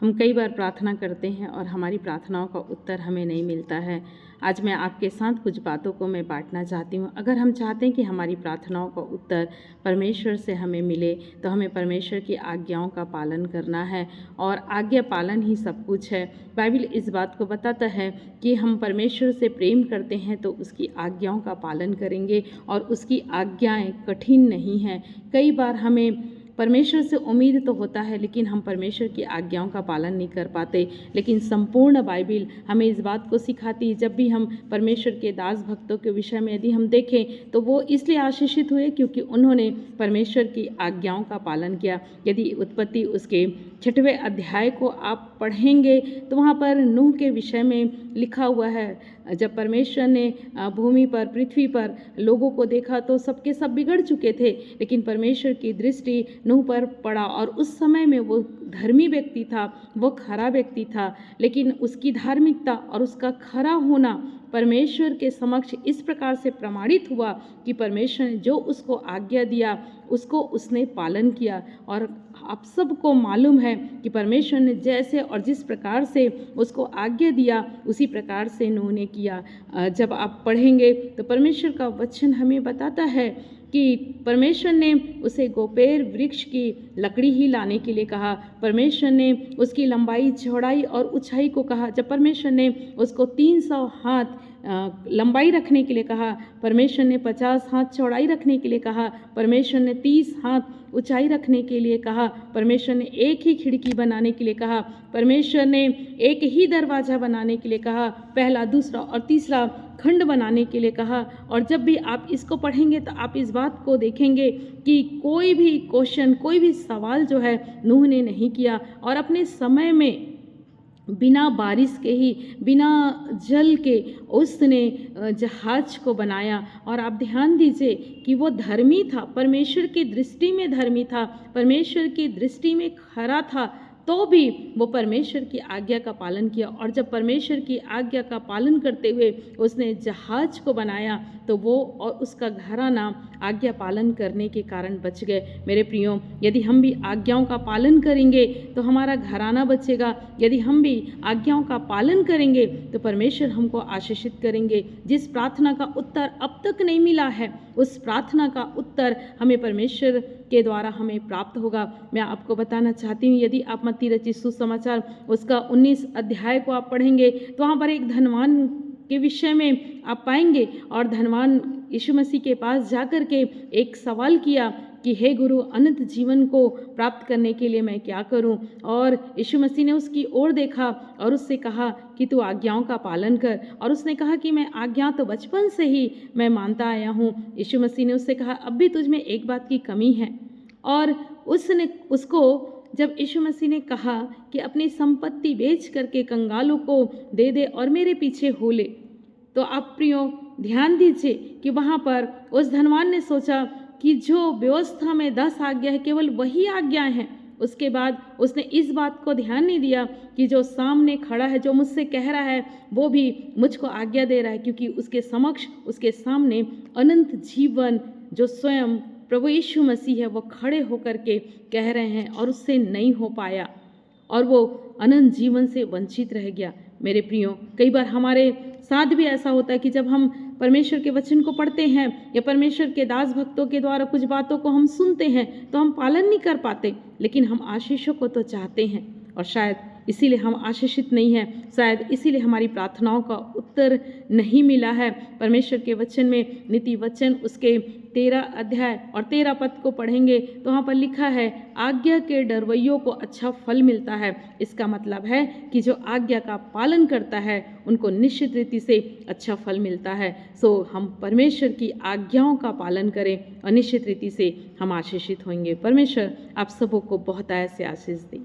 हम कई बार प्रार्थना करते हैं और हमारी प्रार्थनाओं का उत्तर हमें नहीं मिलता है। आज मैं आपके साथ कुछ बातों को मैं बांटना चाहती हूँ। अगर हम चाहते हैं कि हमारी प्रार्थनाओं का उत्तर परमेश्वर से हमें मिले तो हमें परमेश्वर की आज्ञाओं का पालन करना है और आज्ञा पालन ही सब कुछ है। बाइबल इस बात को बताता है कि हम परमेश्वर से प्रेम करते हैं तो उसकी आज्ञाओं का पालन करेंगे और उसकी आज्ञाएं कठिन नहीं हैं। कई बार हमें परमेश्वर से उम्मीद तो होता है लेकिन हम परमेश्वर की आज्ञाओं का पालन नहीं कर पाते। लेकिन संपूर्ण बाइबल हमें इस बात को सिखाती है। जब भी हम परमेश्वर के दास भक्तों के विषय में यदि हम देखें तो वो इसलिए आशीषित हुए क्योंकि उन्होंने परमेश्वर की आज्ञाओं का पालन किया। यदि उत्पत्ति उसके 6वें अध्याय को आप पढ़ेंगे तो वहाँ पर नूह के विषय में लिखा हुआ है। जब परमेश्वर ने भूमि पर पृथ्वी पर लोगों को देखा तो सबके सब बिगड़ चुके थे, लेकिन परमेश्वर की दृष्टि नूह पर पड़ा और उस समय में वो धर्मी व्यक्ति था, वो खरा व्यक्ति था, लेकिन उसकी धार्मिकता और उसका खरा होना परमेश्वर के समक्ष इस प्रकार से प्रमाणित हुआ कि परमेश्वर ने जो उसको आज्ञा दिया उसको उसने पालन किया। और आप सबको मालूम है कि परमेश्वर ने जैसे और जिस प्रकार से उसको आज्ञा दिया उसी प्रकार से नूह ने किया। जब आप पढ़ेंगे तो परमेश्वर का वचन हमें बताता है कि परमेश्वर ने उसे गोपेर वृक्ष की लकड़ी ही लाने के लिए कहा। परमेश्वर ने उसकी लंबाई चौड़ाई और ऊंचाई को कहा। जब परमेश्वर ने उसको 300 हाथ लंबाई रखने के लिए कहा, परमेश्वर ने 50 हाथ चौड़ाई रखने के लिए कहा, परमेश्वर ने 30 हाथ ऊंचाई रखने के लिए कहा, परमेश्वर ने एक ही खिड़की बनाने के लिए कहा, परमेश्वर ने एक ही दरवाज़ा बनाने के लिए कहा, पहला, दूसरा और तीसरा खंड बनाने के लिए कहा। और जब भी आप इसको पढ़ेंगे तो आप इस बात को देखेंगे कि कोई भी क्वेश्चन, कोई भी सवाल जो है नूह ने नहीं किया और अपने समय में बिना बारिश के ही, बिना जल के उसने जहाज को बनाया। और आप ध्यान दीजिए कि वो धर्मी था, परमेश्वर की दृष्टि में धर्मी था, परमेश्वर की दृष्टि में खरा था, तो भी वो परमेश्वर की आज्ञा का पालन किया। और जब परमेश्वर की आज्ञा का पालन करते हुए उसने जहाज को बनाया तो वो और उसका घराना आज्ञा पालन करने के कारण बच गए। मेरे प्रियो, यदि हम भी आज्ञाओं का पालन करेंगे तो हमारा घराना बचेगा। यदि हम भी आज्ञाओं का पालन करेंगे तो परमेश्वर हमको आशीषित करेंगे। जिस प्रार्थना का उत्तर अब तक नहीं मिला है उस प्रार्थना का उत्तर हमें परमेश्वर के द्वारा हमें प्राप्त होगा। मैं आपको बताना चाहती हूँ, यदि आप मत्ती रचित सुसमाचार उसका 19 अध्याय को आप पढ़ेंगे तो वहाँ पर एक धनवान के विषय में आप पाएंगे। और धनवान यीशु मसीह के पास जाकर के एक सवाल किया कि हे गुरु, अनंत जीवन को प्राप्त करने के लिए मैं क्या करूं? और यीशु मसीह ने उसकी ओर देखा और उससे कहा कि तू आज्ञाओं का पालन कर। और उसने कहा कि मैं आज्ञा तो बचपन से ही मैं मानता आया हूँ। यीशु मसीह ने उससे कहा अब भी तुझ में एक बात की कमी है। और उसको जब यीशु मसीह ने कहा कि अपनी संपत्ति बेच करके कंगालों को दे दे और मेरे पीछे हो ले, तो आप प्रियो ध्यान दीजिए कि वहाँ पर उस धनवान ने सोचा कि जो व्यवस्था में 10 आज्ञा है केवल वही आज्ञा है। उसके बाद उसने इस बात को ध्यान नहीं दिया कि जो सामने खड़ा है, जो मुझसे कह रहा है, वो भी मुझको आज्ञा दे रहा है, क्योंकि उसके समक्ष, उसके सामने अनंत जीवन जो स्वयं प्रभु यीशु मसीह है वो खड़े होकर के कह रहे हैं और उससे नहीं हो पाया और वो अनंत जीवन से वंचित रह गया। मेरे प्रियो, कई बार हमारे साथ भी ऐसा होता है कि जब हम परमेश्वर के वचन को पढ़ते हैं या परमेश्वर के दास भक्तों के द्वारा कुछ बातों को हम सुनते हैं तो हम पालन नहीं कर पाते, लेकिन हम आशीषों को तो चाहते हैं और शायद इसीलिए हम आशीषित नहीं हैं, शायद इसीलिए हमारी प्रार्थनाओं का उत्तर नहीं मिला है। परमेश्वर के वचन में नीति वचन उसके 13 अध्याय और 13 पद को पढ़ेंगे तो वहाँ पर लिखा है, आज्ञा के डरवैयों को अच्छा फल मिलता है। इसका मतलब है कि जो आज्ञा का पालन करता है उनको निश्चित रीति से अच्छा फल मिलता है। सो हम परमेश्वर की आज्ञाओं का पालन करें और निश्चित रीति से हम आशीषित होंगे। परमेश्वर आप सबों को बहुत ऐसे आशीष दें।